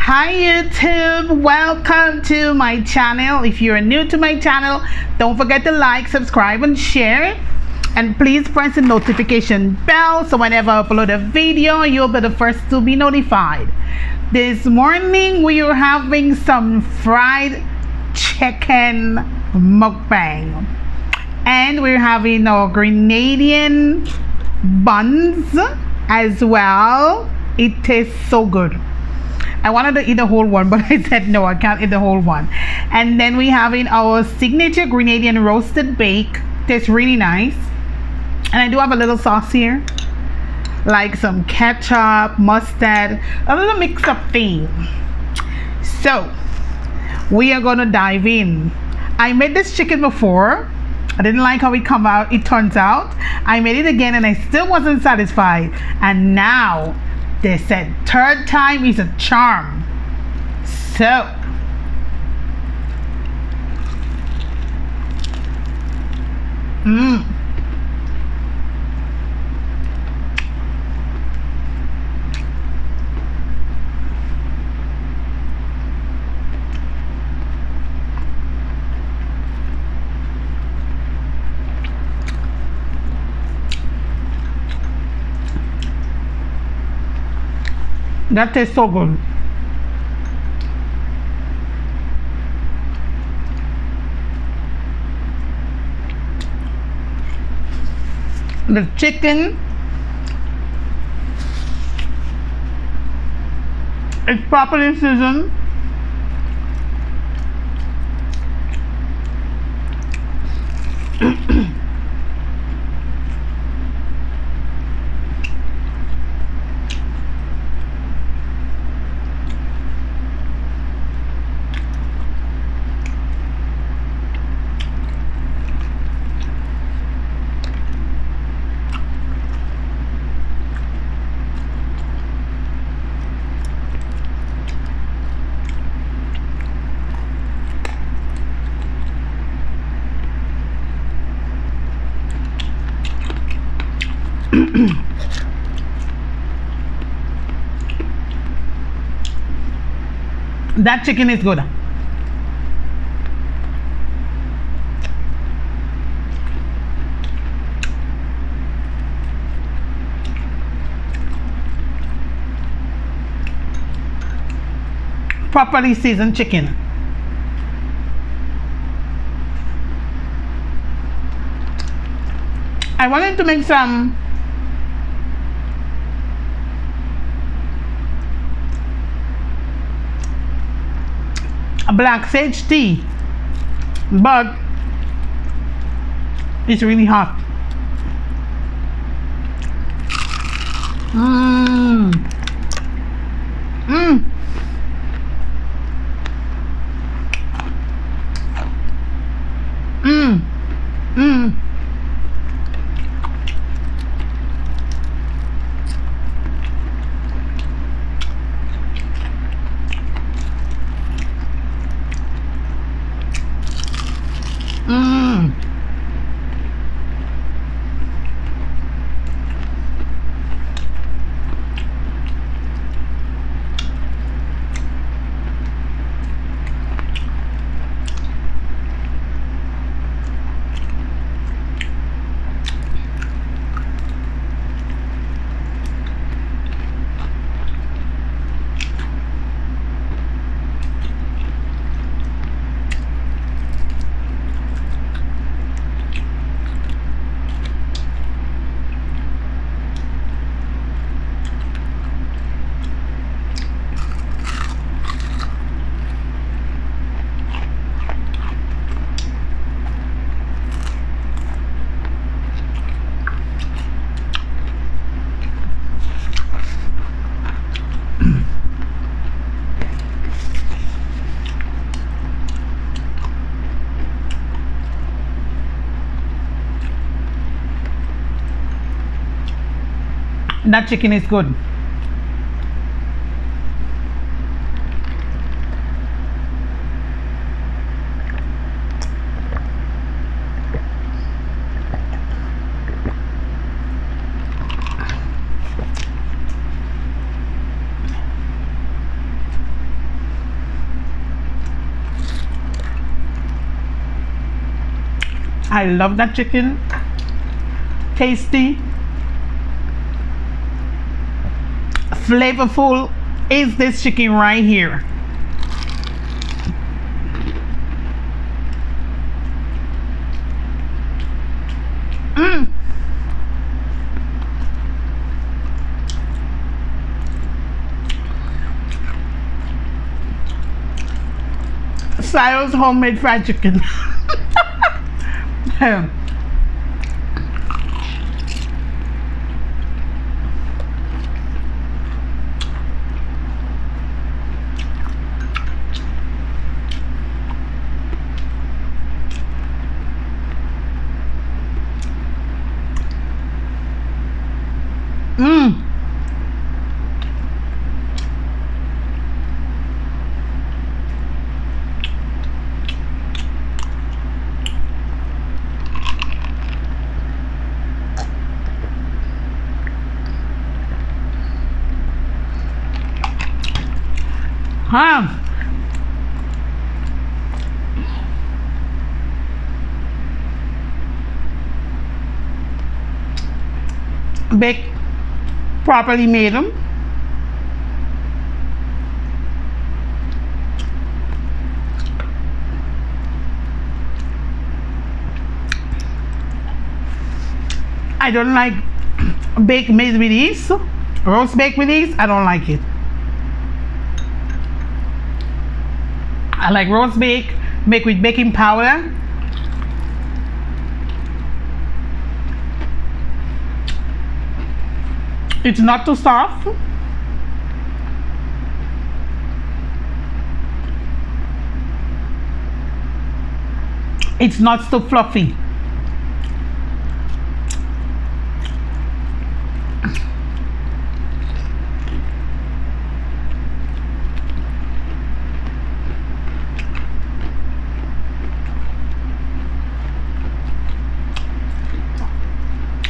Hi YouTube, welcome to my channel. If you're new to my channel, don't forget to like, subscribe and share, and please press the notification bell so whenever I upload a video you'll be the first to be notified. This morning we are having some fried chicken mukbang, and we're having our Grenadian buns as well. It tastes so good. I wanted to eat the whole one, but I said no, I can't eat the whole one. And then we having our signature Grenadian roasted bake. Tastes really nice. And I do have a little sauce here, like some ketchup, mustard, a little mix-up thing. So we are gonna dive in. I made this chicken before. I didn't like how it turns out. I made it again and I still wasn't satisfied. And now they said third time is a charm. So that tastes so good. The chicken is properly seasoned. That chicken is good. Properly seasoned chicken. I wanted to make some black sage tea, but it's really hot. That chicken is good. I love that chicken. Tasty, flavorful is this chicken right here. Mm. Silo's homemade fried chicken. Mm. Huh. Baked, properly made them. I don't like baked made with these. Roast baked with these, I don't like it. I like roast bake, make with baking powder. It's not too soft. It's not so fluffy.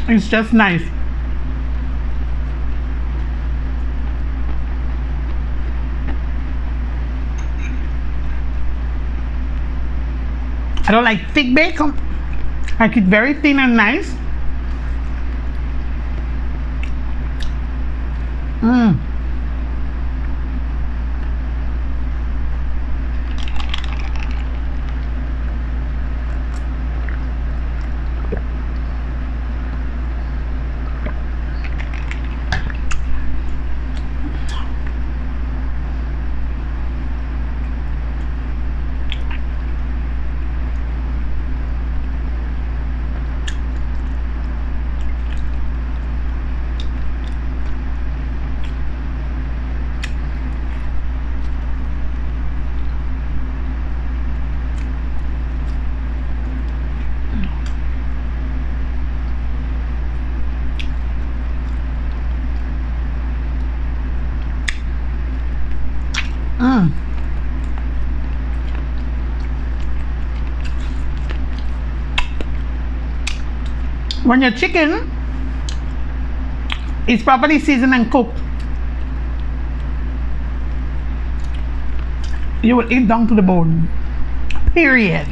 It's just nice. I don't like thick bacon. I like it very thin and nice. Mmm. Mm. When your chicken is properly seasoned and cooked, you will eat down to the bone. Period.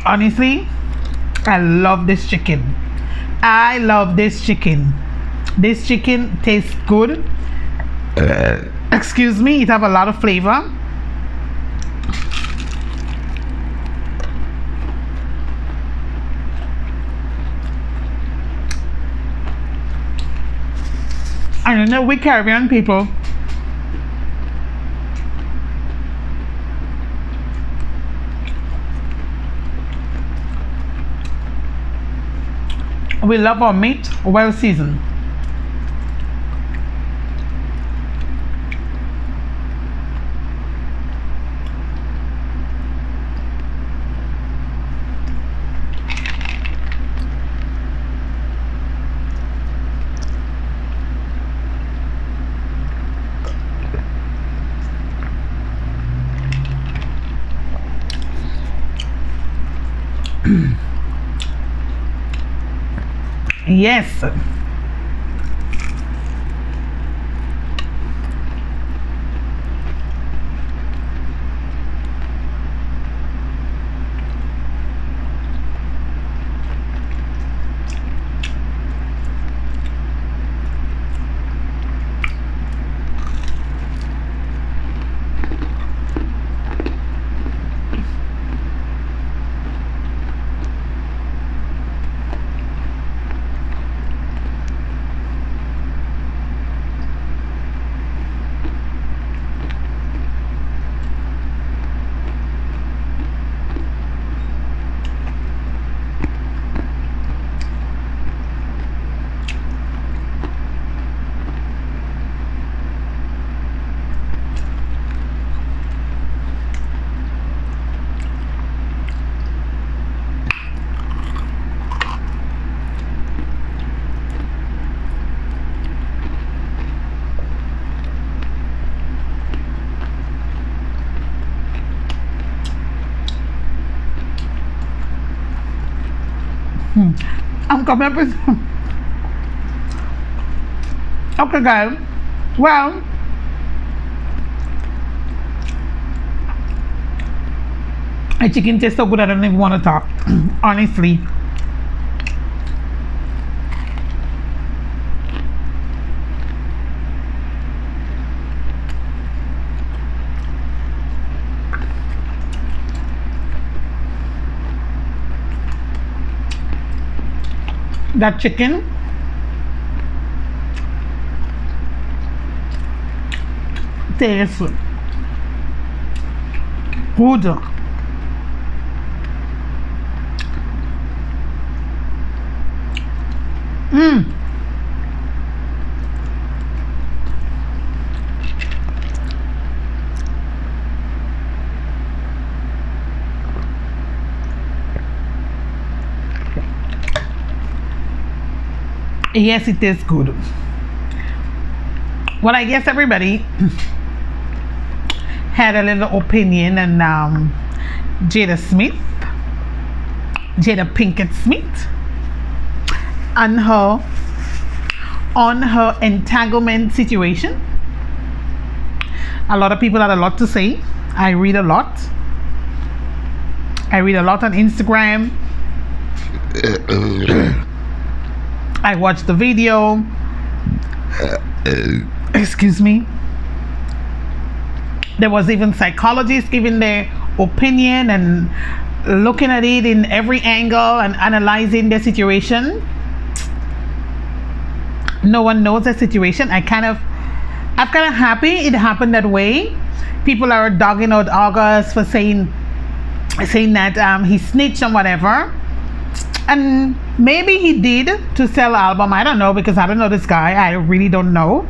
Honestly, I love this chicken. I love this chicken. This chicken tastes good. Excuse me, it have a lot of flavor. I know we Caribbean people, we love our meat well seasoned. Yes. I'm coming up with. Okay, guys. Well, the chicken tastes so good I don't even want to talk. Honestly. That chicken tastes good. Yes, it tastes good. Well, I guess everybody had a little opinion on Jada Smith, Jada Pinkett Smith, on her entanglement situation. A lot of people had a lot to say. I read a lot. I read a lot on Instagram. I watched the video. Excuse me. There was even psychologists giving their opinion and looking at it in every angle and analyzing the situation. No one knows the situation. I'm kind of happy it happened that way. People are dogging out August for saying that he snitched and whatever. And maybe he did to sell album. I don't know, because I don't know this guy. I really don't know.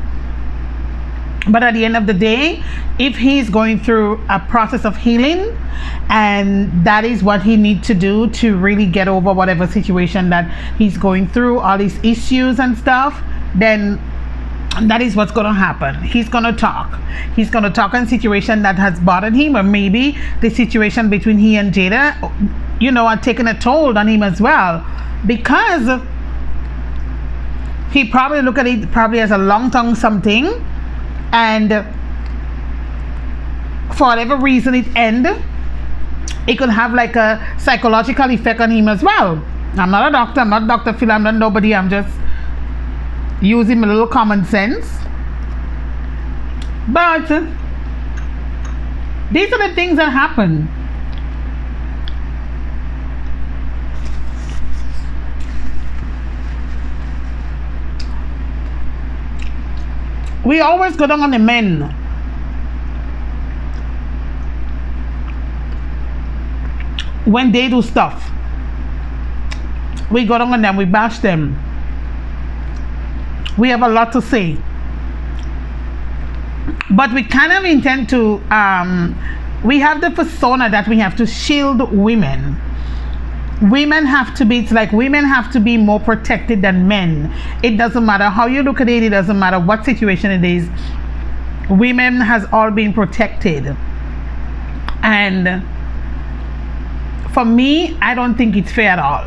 But at the end of the day, if he's going through a process of healing, and that is what he needs to do to really get over whatever situation that he's going through, all these issues and stuff, then that is what's going to happen. He's going to talk. He's going to talk on situation that has bothered him, or maybe the situation between he and Jada, are taking a toll on him as well, because he probably look at it probably as a long-term something, and for whatever reason it could have like a psychological effect on him as well. I'm not a doctor. I'm not Dr. Phil. I'm not nobody. I'm just using a little common sense. But these are the things that happen. We always go down on the men. When they do stuff, we go down on them, we bash them. We have a lot to say. But we kind of intend to, we have the persona that we have to shield women. Women have to be, it's like women have to be more protected than men. It doesn't matter how you look at it, it doesn't matter what situation it is. Women has all been protected. And for me, I don't think it's fair at all.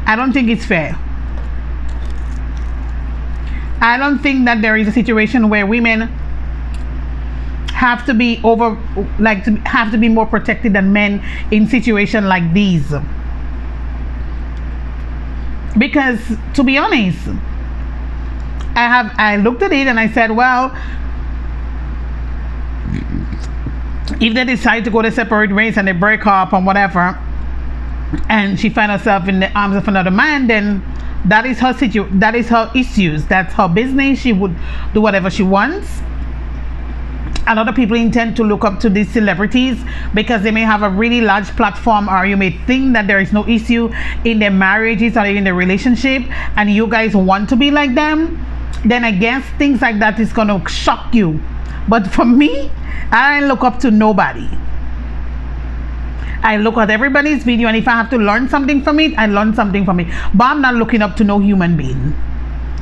I don't think it's fair. I don't think that there is a situation where women have to be have to be more protected than men in situations like these. Because to be honest, I looked at it and I said, well, if they decide to go to separate ways and they break up and whatever, and she finds herself in the arms of another man, then that is her that is her issues. That's her business. She would do whatever she wants. A lot of people intend to look up to these celebrities because they may have a really large platform, or you may think that there is no issue in their marriages or in their relationship, and you guys want to be like them. Then I guess things like that is going to shock you. But for me, I don't look up to nobody. I look at everybody's video, and if I have to learn something from it, I learn something from it. But I'm not looking up to no human being.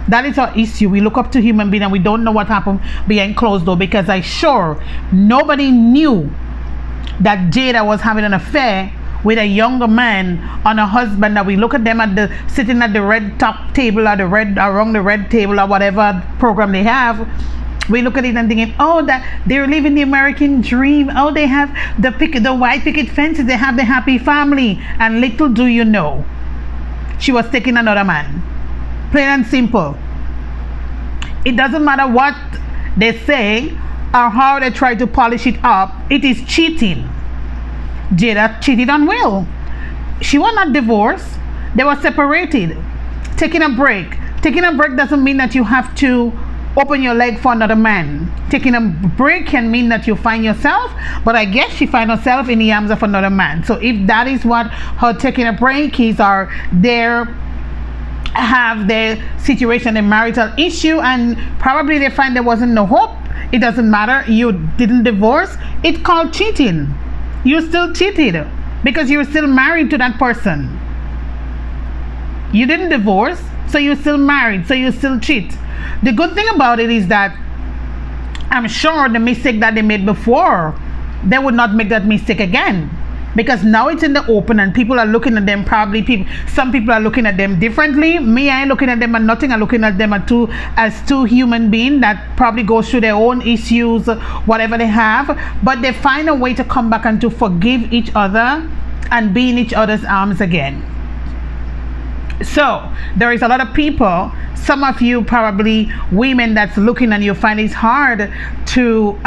That is our issue. We look up to human being and we don't know what happened behind closed door, because I sure nobody knew that Jada was having an affair with a younger man on a husband, that we look at them at the sitting at the red top table, or the red around the red table, or whatever program they have. We look at it and thinking, oh, that they're living the American dream. Oh, they have the white picket fences. They have the happy family. And little do you know, she was taking another man. Plain and simple. It doesn't matter what they say or how they try to polish it up. It is cheating. Jada cheated on Will. She was not divorced. They were separated. Taking a break. Taking a break doesn't mean that you have to open your leg for another man. Taking a break can mean that you find yourself, but I guess she find herself in the arms of another man. So if that is what her taking a break is, or there have their situation, a marital issue, and probably they find there wasn't no hope, it doesn't matter. You didn't divorce. It's called cheating. You still cheated because you're still married to that person. You didn't divorce, so you're still married, so you still cheat. The good thing about it is that I'm sure the mistake that they made before, they would not make that mistake again, because now it's in the open and people are looking at them. Probably some people are looking at them differently. Me, I ain't looking at them at nothing. I'm looking at them as two human beings that probably go through their own issues, whatever they have, but they find a way to come back and to forgive each other and be in each other's arms again. So there is a lot of people, some of you probably women that's looking, and you find it's hard to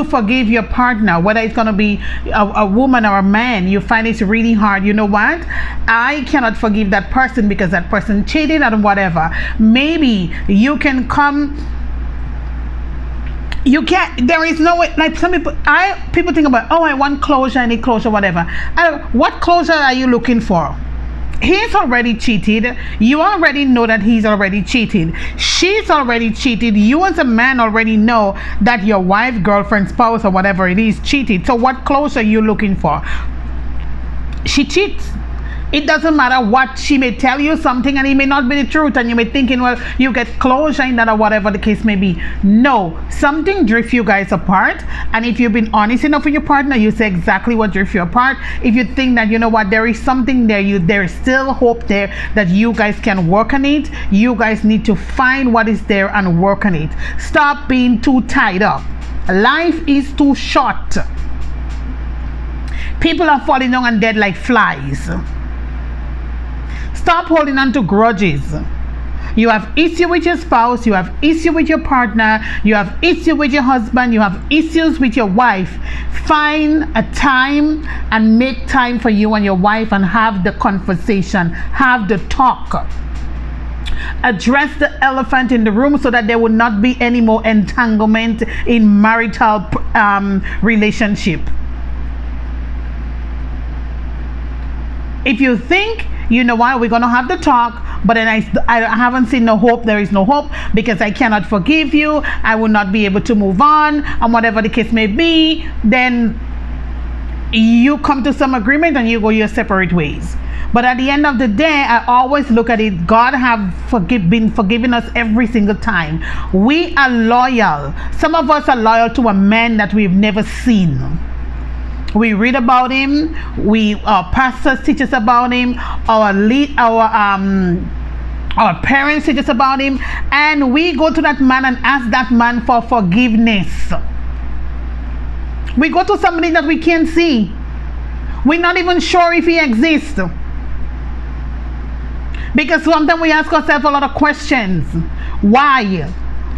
forgive your partner, whether it's going to be a woman or a man. You find it's really hard. You know what? I cannot forgive that person because that person cheated and whatever. Maybe you can come. You can't. There is no way. Like some people think about, oh, I want closure, I need closure, whatever. What closure are you looking for? He's already cheated. You already know that he's already cheated. She's already cheated. You as a man already know that your wife, girlfriend, spouse, or whatever it is cheated. So what closure are you looking for? She cheats. It doesn't matter what she may tell you something, and it may not be the truth, and you may thinking, well, you get closure in that, or whatever the case may be. No, something drifts you guys apart, and if you've been honest enough with your partner, you say exactly what drifts you apart. If you think that, you know what, there is something there, there is still hope there that you guys can work on it. You guys need to find what is there and work on it. Stop being too tied up. Life is too short. People are falling down and dead like flies. Stop holding on to grudges. You have issue with your spouse, you have issue with your partner, you have issue with your husband, you have issues with your wife. Find a time and make time for you and your wife and have the conversation, have the talk. Address the elephant in the room so that there will not be any more entanglement in marital relationship. If you think, you know what, we're going to have the talk, but then I haven't seen no hope, there is no hope because I cannot forgive you, I will not be able to move on, and whatever the case may be, then you come to some agreement and you go your separate ways. But at the end of the day, I always look at it, God have been forgiving us every single time. We are loyal. Some of us are loyal to a man that we've never seen. We read about him, our pastors teach us about him, our parents teach us about him, and we go to that man and ask that man for forgiveness. We go to somebody that we can't see. We're not even sure if he exists. Because sometimes we ask ourselves a lot of questions. Why?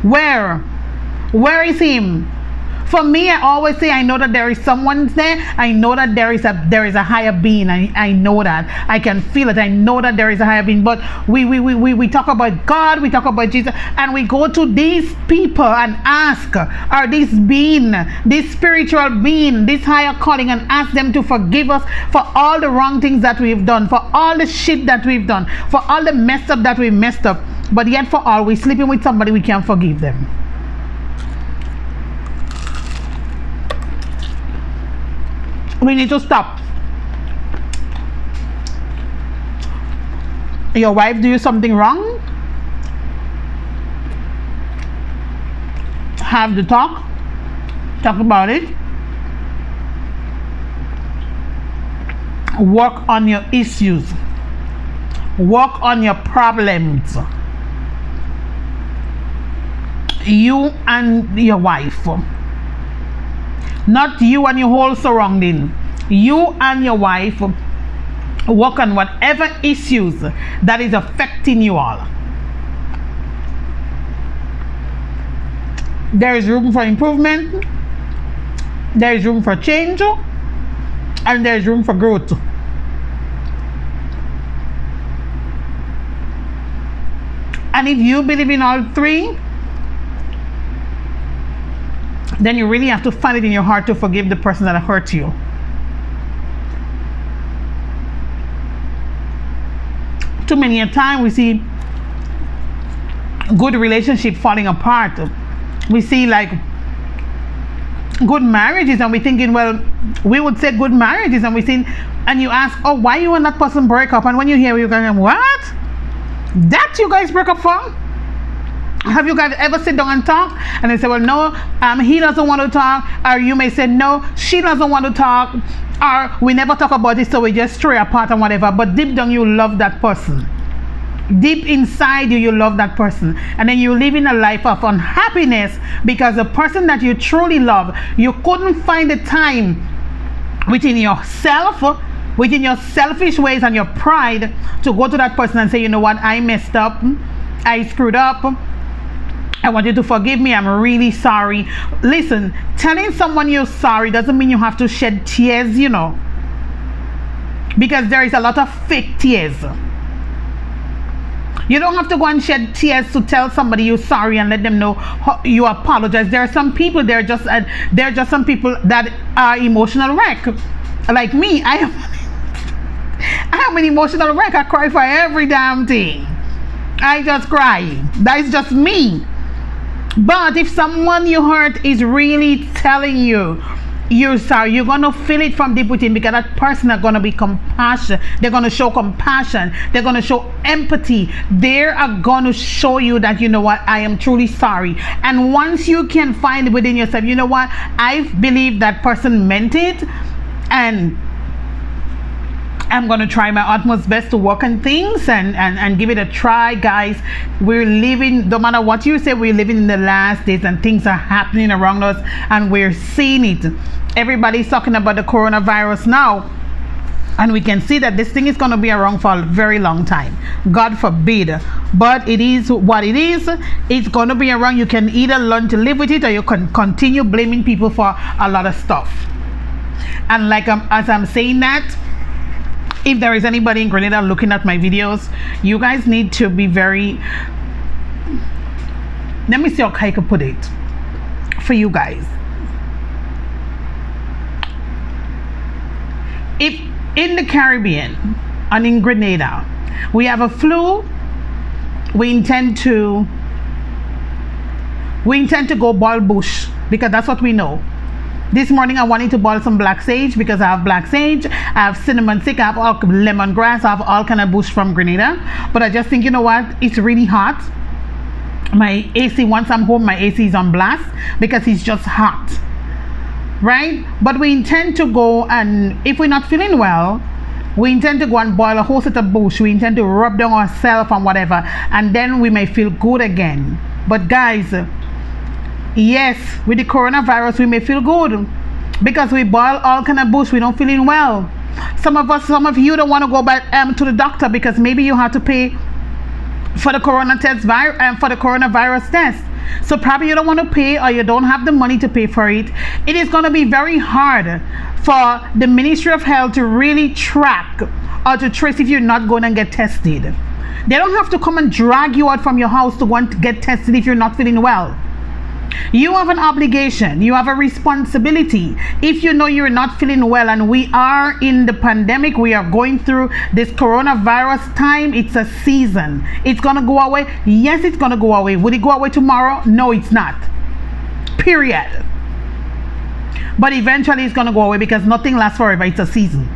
Where is him? For me, I always say, I know that there is someone there. I know that there is a higher being. I know that. I can feel it. I know that there is a higher being. But we talk about God, we talk about Jesus, and we go to these people and ask, or this being, this spiritual being, this higher calling, and ask them to forgive us for all the wrong things that we've done, for all the shit that we've done, for all the messed up that we've messed up. But yet for all, we're sleeping with somebody, we can't forgive them. We need to stop. Your wife do you something wrong? Have the talk about it. Work on your issues. Work on your problems. You and your wife. Not you and your whole surrounding. You and your wife work on whatever issues that is affecting you all. There is room for improvement. There is room for change. And there is room for growth. And if you believe in all three, then you really have to find it in your heart to forgive the person that hurt you. Too many a time we see good relationship falling apart. We see like good marriages and we're thinking, well, we would say good marriages, and we think, and you ask, oh, why you and that person break up? And when you hear, you're going, what? That you guys break up for? Have you guys ever sit down and talk? And they say, well, no, he doesn't want to talk. Or you may say, no, she doesn't want to talk. Or we never talk about it, so we just stray apart and whatever. But deep down, you love that person. Deep inside you, you love that person. And then you live in a life of unhappiness because the person that you truly love, you couldn't find the time within yourself, within your selfish ways and your pride, to go to that person and say, you know what, I messed up, I screwed up, I want you to forgive me, I'm really sorry. Listen, telling someone you're sorry doesn't mean you have to shed tears, you know, because there is a lot of fake tears. You don't have to go and shed tears to tell somebody you're sorry and let them know you apologize. There are some people, they're just some people that are emotional wreck. Like me, I am an emotional wreck. I cry for every damn thing. I just cry. That is just me. But if someone you hurt is really telling you you're sorry, you're going to feel it from deep within, because that person are going to be compassion. They're going to show compassion. They're going to show empathy. They are going to show you that, you know what, I am truly sorry. And once you can find within yourself, you know what, I believe that person meant it, and I'm going to try my utmost best to work on things and give it a try. Guys, we're living, no matter what you say, we're living in the last days and things are happening around us and we're seeing it. Everybody's talking about the coronavirus now, and we can see that this thing is going to be around for a very long time. God forbid. But it is what it is. It's going to be around. You can either learn to live with it, or you can continue blaming people for a lot of stuff. And like as I'm saying that, if there is anybody in Grenada looking at my videos, you guys need to be very, let me see how I can put it for you guys. If in the Caribbean and in Grenada we have a flu, we intend to go boil bush, because that's what we know. This morning I wanted to boil some black sage because I have black sage, I have cinnamon stick, I have all lemongrass, I have all kind of bush from Grenada. But I just think, you know what, it's really hot. My AC, once I'm home, my AC is on blast because it's just hot, right? But we intend to go, and if we're not feeling well, we intend to go and boil a whole set of bush. We intend to rub down ourselves and whatever, and then we may feel good again. But guys, yes, with the coronavirus we may feel good because we boil all kind of bush. We don't feeling well. Some of you don't want to go back to the doctor because maybe you have to pay for the coronavirus test. So probably you don't want to pay, or you don't have the money to pay for it. It is going to be very hard for the Ministry of Health to really track or to trace if you're not going to get tested. They don't have to come and drag you out from your house to go and get tested if you're not feeling well. You have an obligation, you have a responsibility. If you know you're not feeling well, and we are in the pandemic, we are going through this coronavirus time, it's a season. It's gonna go away. Yes, it's gonna go away. Will it go away tomorrow? No, it's not. Period. But eventually it's gonna go away, because nothing lasts forever. It's a season.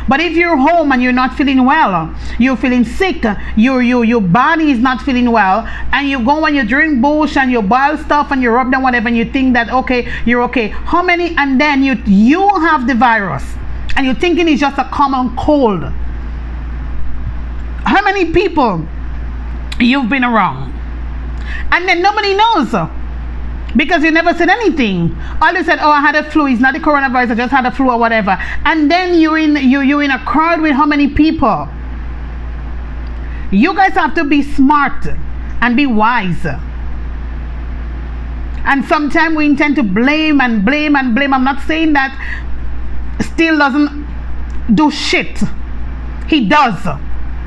But if you're home and you're not feeling well, you're feeling sick, your body is not feeling well, and you go and you drink bush and you boil stuff and you rub them whatever, and you think that okay, you're okay. How many, and then you have the virus. and you're thinking it's just a common cold. How many people you've been around, and then nobody knows because you never said anything. All you said, oh, I had a flu, it's not the coronavirus, I just had a flu or whatever. And then you're in a crowd with how many people? You guys have to be smart and be wise. And sometimes we intend to blame and blame and blame. I'm not saying that still doesn't do shit. He does.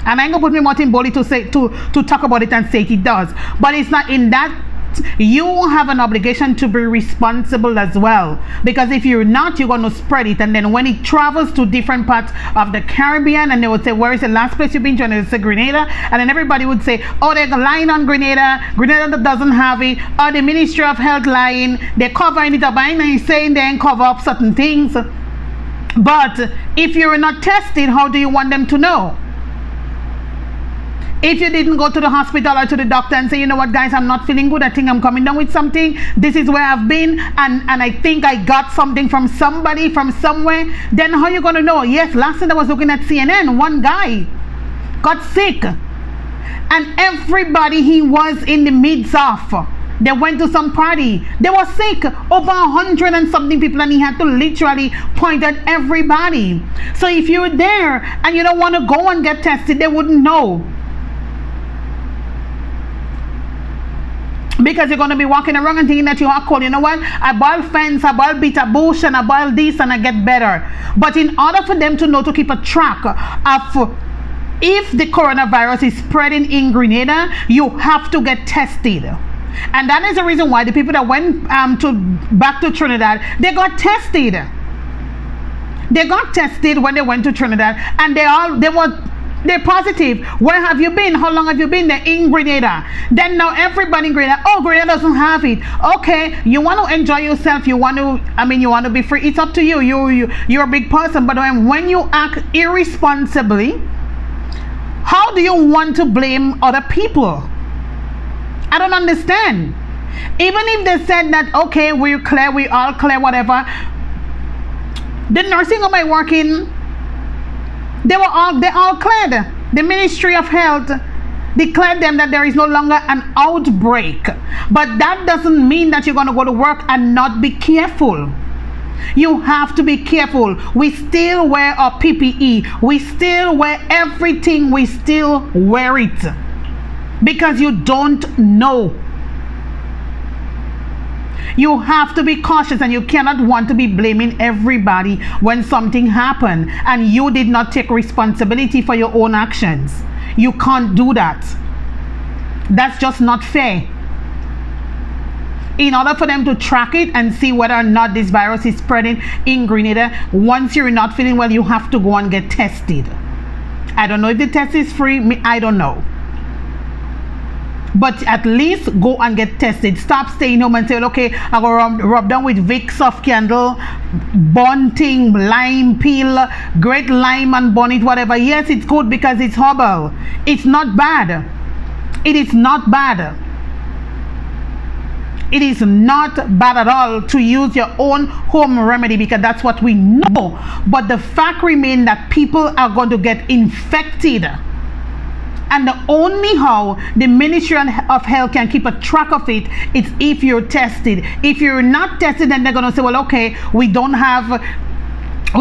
And I ain't gonna put me Martin Boley to talk about it and say he does. But it's not in that. You have an obligation to be responsible as well, because if you're not, you're going to spread it, and then when it travels to different parts of the Caribbean, and they would say, where is the last place you've been to? And they say Grenada, and then everybody would say, oh, they're lying on Grenada that doesn't have it, or the Ministry of Health lying, they're covering it up, and saying they ain't cover up certain things. But if you're not tested, how do you want them to know? If you didn't go to the hospital or to the doctor and say, you know what, guys, I'm not feeling good, I think I'm coming down with something, this is where I've been, and I think I got something from somebody from somewhere, then how are you going to know? Yes, last night I was looking at CNN, one guy got sick, and everybody he was in the midst of, they went to some party, they were sick, over 100 and something people, and he had to literally point at everybody. So if you're there and you don't want to go and get tested, they wouldn't know. Because you're going to be walking around and thinking that you are cold. You know what? I boil fence, I boil bitter bush, and I boil this, and I get better. But in order for them to know, to keep a track of if the coronavirus is spreading in Grenada, you have to get tested. And that is the reason why the people that went back to Trinidad, they got tested. They got tested when they went to Trinidad, and they're positive. Where have you been? How long have you been there? In Grenada. Then now everybody in Grenada, oh, Grenada doesn't have it. Okay, you want to enjoy yourself, you want to be free, it's up to you. You're a big person. But when you act irresponsibly, how do you want to blame other people? I don't understand. Even if they said that, okay, we're clear, we all clear, whatever, the nursing home I work in, they all cleared. The Ministry of Health declared them that there is no longer an outbreak. But that doesn't mean that you're going to go to work and not be careful. You have to be careful. We still wear our PPE. We still wear everything. We still wear it. Because you don't know. You have to be cautious, and you cannot want to be blaming everybody when something happened and you did not take responsibility for your own actions. You can't do that. That's just not fair. In order for them to track it and see whether or not this virus is spreading in Grenada, once you're not feeling well, you have to go and get tested. I don't know if the test is free. I don't know. But at least go and get tested. Stop staying home and say, okay, I'm going to rub down with Vicks soft candle, bunting, lime peel, great lime and bun it, whatever. Yes, it's good because it's herbal. It's not bad. It is not bad. It is not bad at all to use your own home remedy, because that's what we know. But the fact remains that people are going to get infected. And the only how the Ministry of Health can keep a track of it is if you're tested. If you're not tested, then they're going to say, well, okay, we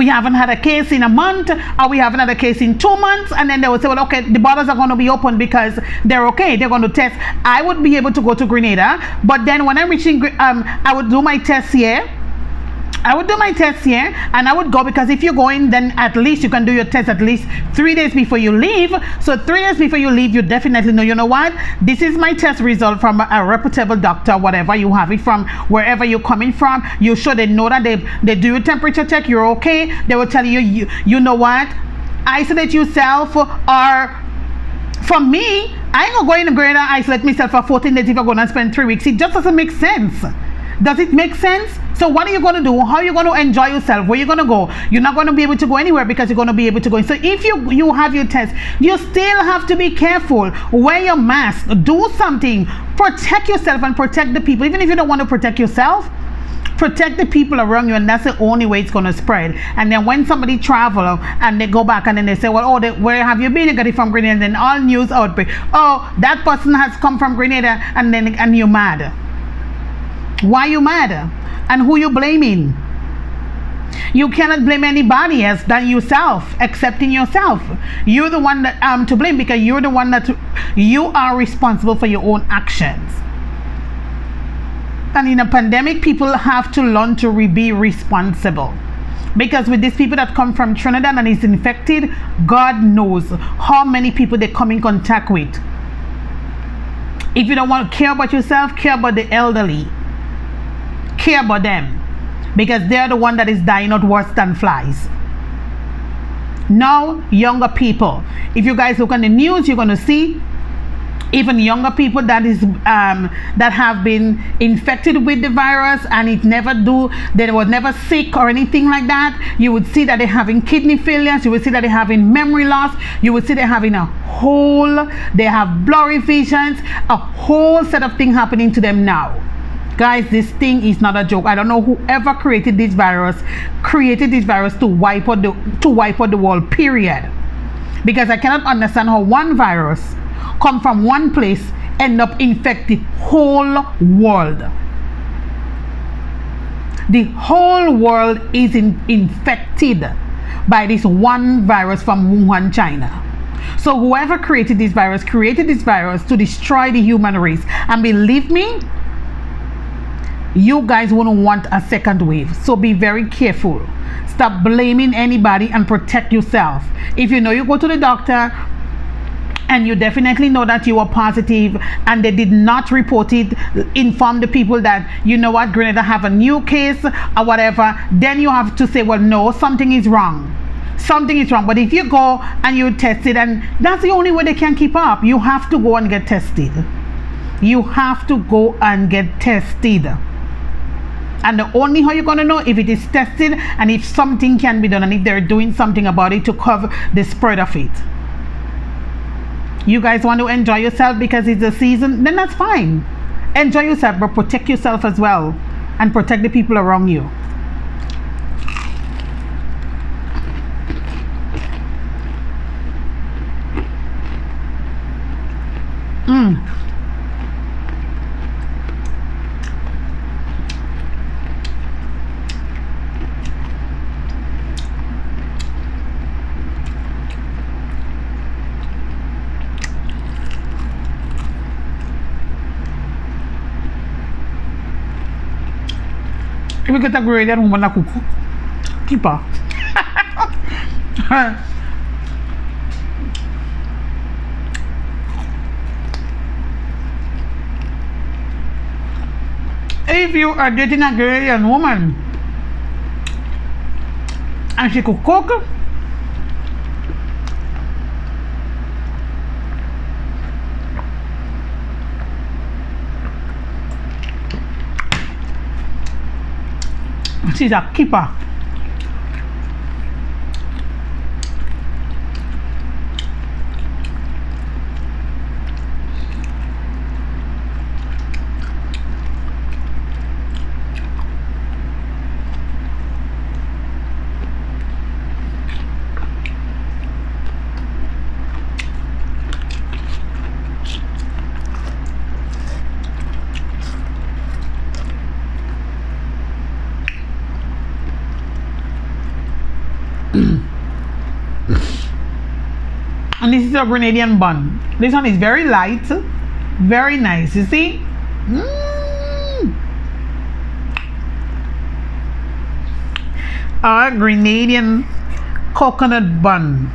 haven't had a case in a month, or we haven't had a case in 2 months, and then they will say, well, okay, the borders are going to be open because they're okay, they're going to test. I would be able to go to Grenada, but then when I'm reaching, I would do my test here. I would do my test here, and I would go, because if you're going, then at least you can do your test at least 3 days before you leave. So 3 days before you leave, you definitely know, you know what, this is my test result from a reputable doctor, whatever you have it from, wherever you're coming from. You should, they know that they do your temperature check, you're okay. They will tell you, you know what, isolate yourself. Or for me, I ain't gonna go in the Grenada, isolate myself for 14 days if I'm gonna spend 3 weeks. It just doesn't make sense. Does it make sense? So what are you going to do? How are you going to enjoy yourself? Where are you going to go? You're not going to be able to go anywhere because you're going to be able to go. So if you have your test, you still have to be careful. Wear your mask. Do something. Protect yourself and protect the people. Even if you don't want to protect yourself, Protect the people around you, and that's the only way it's going to spread. And then when somebody travel and they go back and then they say, well, where have you been? You got it from Grenada. And then all news outbreak. Oh, that person has come from Grenada, and you're mad. Why you mad? And who you blaming? You cannot blame anybody else than yourself, excepting yourself. You're the one that to blame, because you're the one that you are responsible for your own actions. And in a pandemic, people have to learn to be responsible. Because with these people that come from Trinidad and is infected, God knows how many people they come in contact with. If you don't want to care about yourself, care about the elderly. Care about them. Because they're the one that is dying out worse than flies. Now, younger people. If you guys look on the news, you're going to see even younger people that have been infected with the virus, and they were never sick or anything like that. You would see that they're having kidney failures. You would see that they're having memory loss. You would see they're having they have blurry visions, a whole set of things happening to them now. Guys, this thing is not a joke. I don't know whoever created this virus to wipe out the world, period. Because I cannot understand how one virus come from one place, end up infect the whole world. The whole world is infected by this one virus from Wuhan, China. So whoever created this virus to destroy the human race. And believe me, you guys wouldn't want a second wave. So be very careful. Stop blaming anybody and protect yourself. If you know you go to the doctor and you definitely know that you are positive and they did not report it, inform the people that, you know what, Grenada have a new case or whatever, then you have to say, well, no, something is wrong. Something is wrong. But if you go and you test it, and that's the only way they can keep up, you have to go and get tested. You have to go and get tested. And the only how you're going to know if it is tested and if something can be done and if they're doing something about it to cover the spread of it. You guys want to enjoy yourself because it's a season, then that's fine. Enjoy yourself, but protect yourself as well. And protect the people around you. We get a grade and woman na kuku. Keeper. If you are dating a Ghanaian woman and she could cook, she's a keeper. And this is a Grenadian bun. This one is very light, very nice. You see? A Grenadian coconut bun.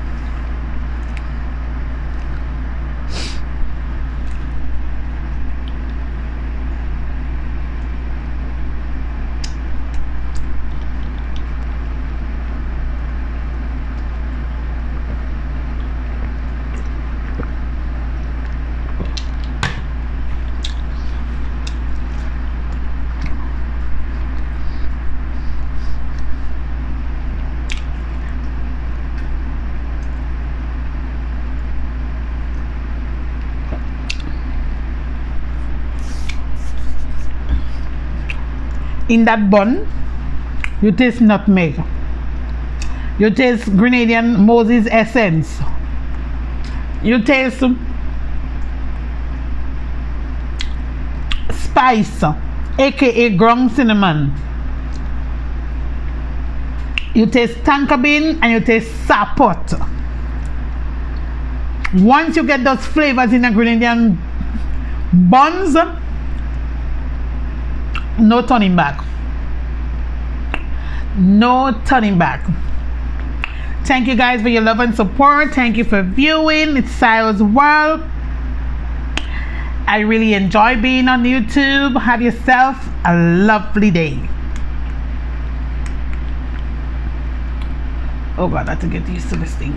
In that bun, you taste nutmeg. You taste Grenadian Moses essence. You taste spice, aka ground cinnamon. You taste tonka bean and you taste sapot. Once you get those flavors in the Grenadian buns, no turning back. No turning back. Thank you guys for your love and support. Thank you for viewing. It's Sire's World. I really enjoy being on YouTube. Have yourself a lovely day. Oh God, I have to get used to this thing.